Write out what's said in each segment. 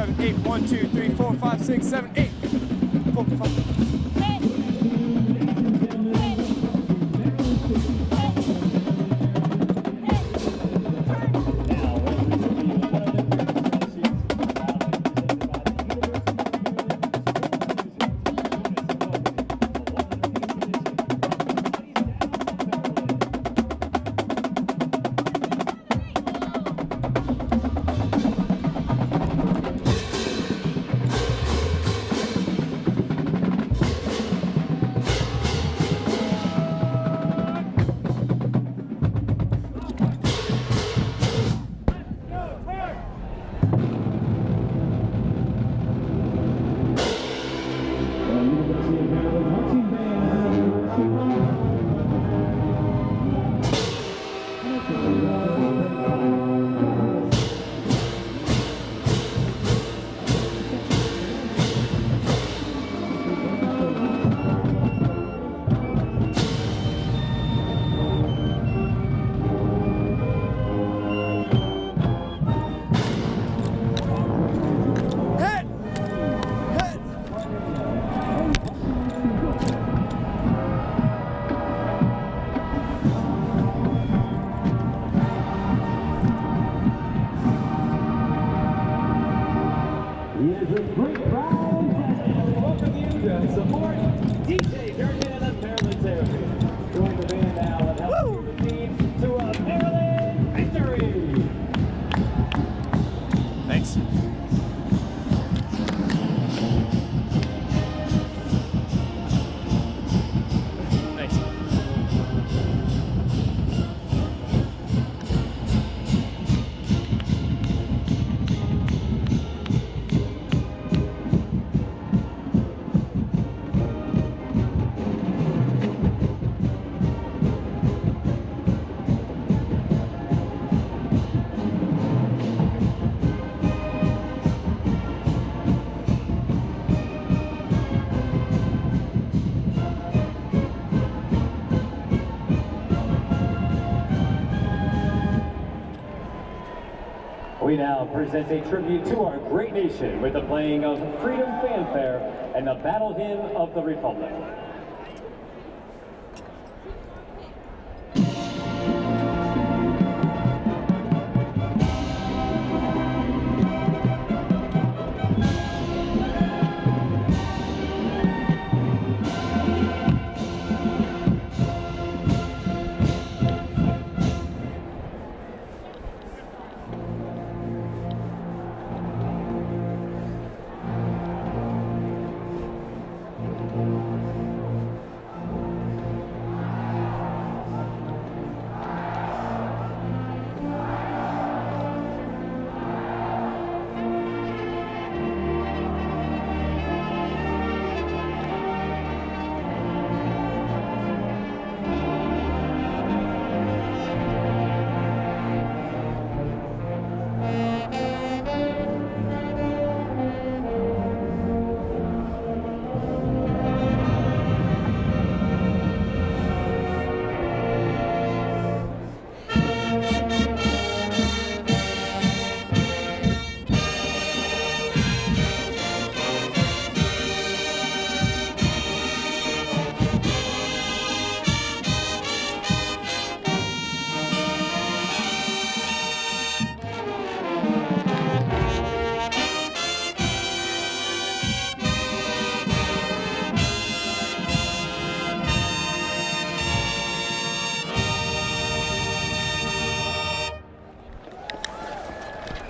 7, 8. 1, 2, 3, 4, 5, 6, 7, 8. 4, 5. We now present a tribute to our great nation with the playing of Freedom Fanfare and the Battle Hymn of the Republic.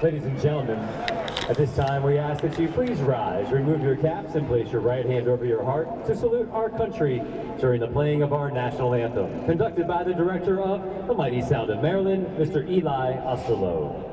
Ladies and gentlemen, at this time we ask that you please rise, remove your caps, and place your right hand over your heart to salute our country during the playing of our national anthem, conducted by the director of the Mighty Sound of Maryland, Mr. Eli Osterloh.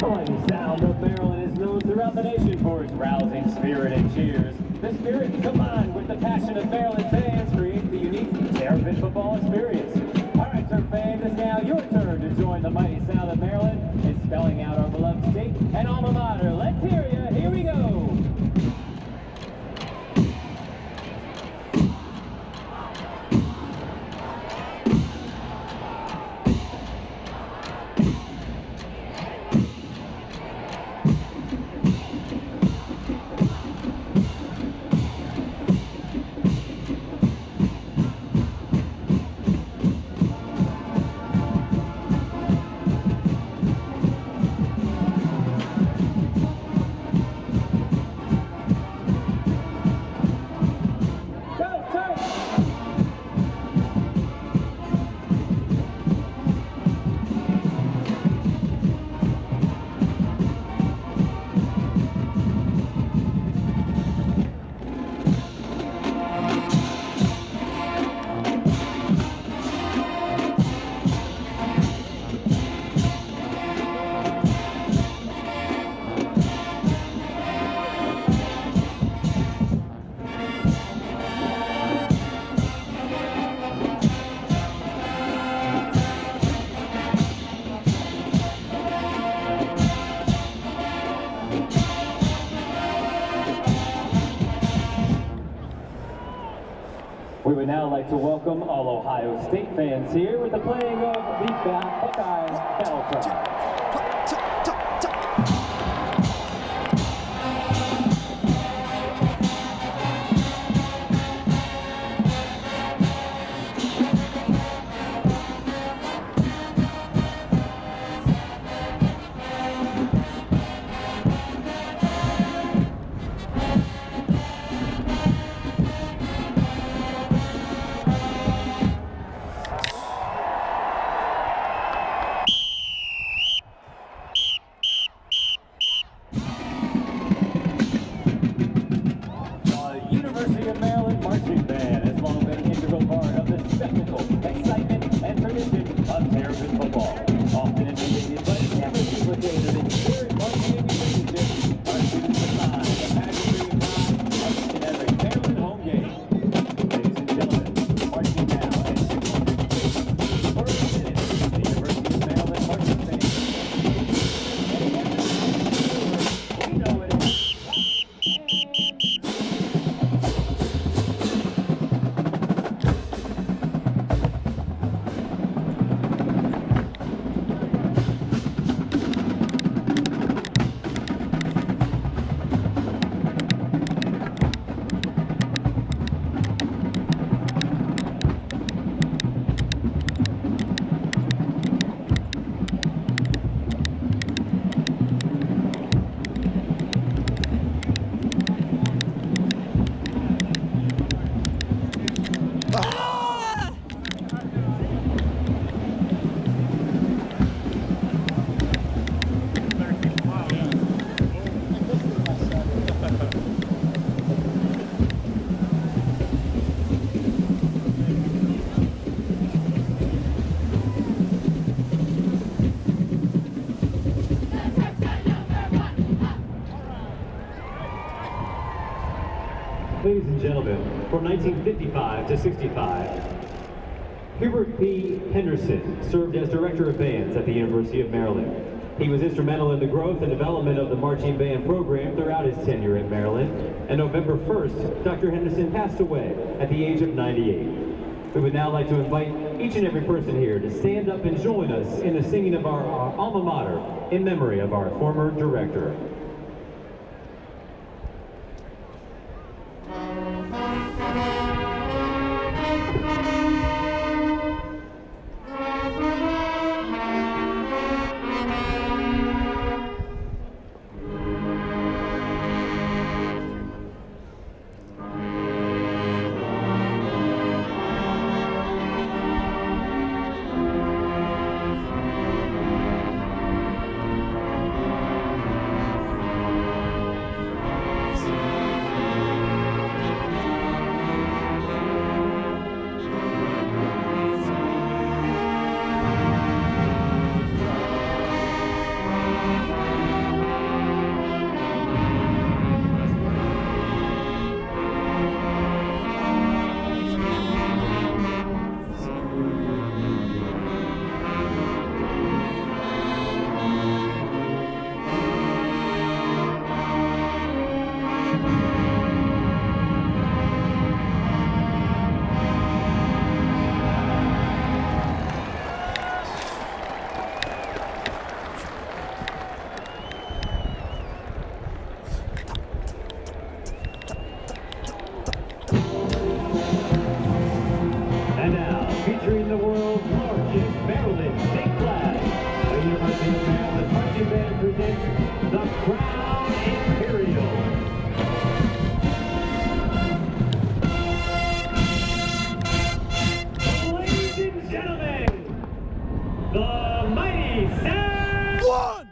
mighty sound of Maryland is known throughout the nation for its rousing spirit and cheers. The spirit combined with the passion of Maryland fans creates the unique Terrapin football experience. All right, Terp fans, it's now your turn to join the mighty sound of Maryland in spelling out our beloved state and alma mater. Let's hear ya. Here we go. We would now like to welcome all Ohio State fans here with the playing of the Buckeyes Battle Cry. University of Maryland marching band has long been an integral part of the spectacle, excitement, and tradition of Terrapin football. Often imitated, but never duplicated in spirit or championship, our students define the pageantry and pride of each and every Maryland home game. Ladies and gentlemen, marching now at 600 feet for a minute, the University of Maryland marching band. We know it is. Ladies and gentlemen, from 1955 to 65, Hubert P. Henderson served as Director of Bands at the University of Maryland. He was instrumental in the growth and development of the marching band program throughout his tenure at Maryland, and November 1st, Dr. Henderson passed away at the age of 98. We would now like to invite each and every person here to stand up and join us in the singing of our alma mater in memory of our former director. featuring the world's largest Maryland state flag. Ladies and gentlemen, the marching band presents the Crown Imperial. Ladies and gentlemen, the mighty Sound. One!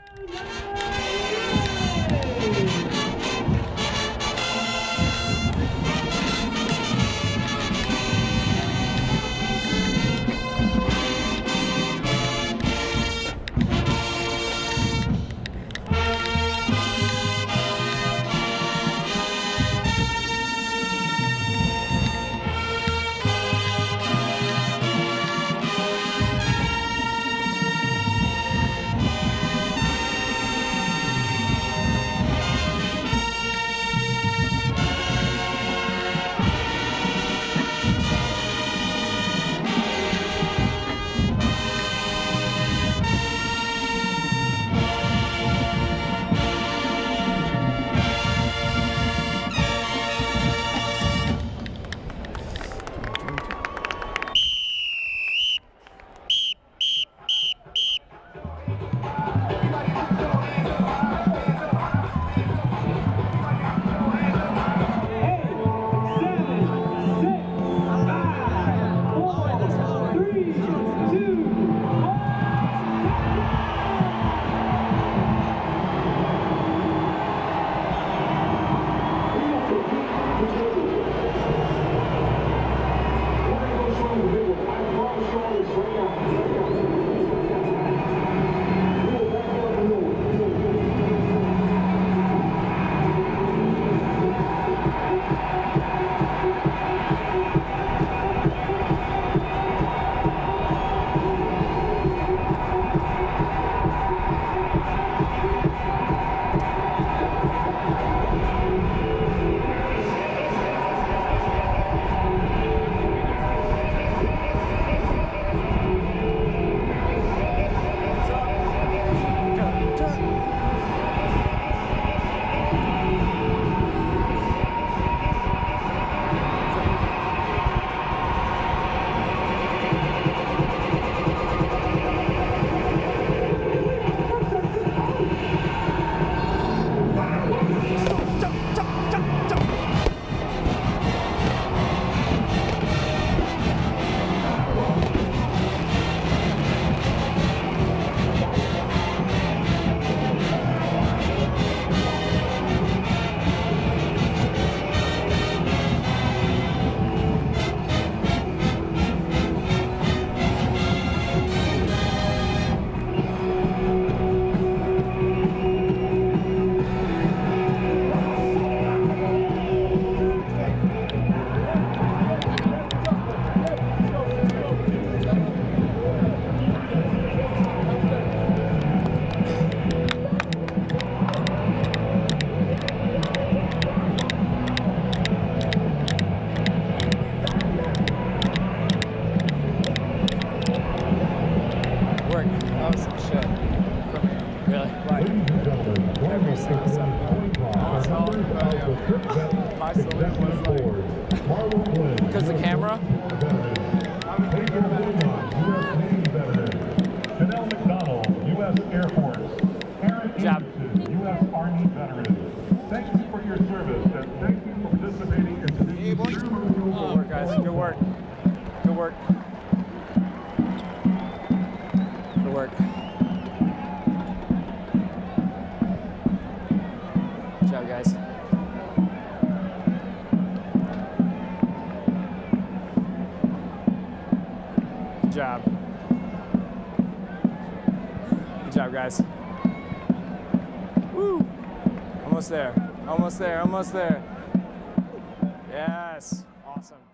Because the camera? Chanel McDonald, U.S. Air Force. Aaron Anderson, U.S. Army veteran. Thank you for your service and thank you for participating in today's Good work, guys. Good work. Good work. Good work. Good job, guys. Good job. Good job, guys. Woo! Almost there. Almost there. Almost there. Yes. Awesome.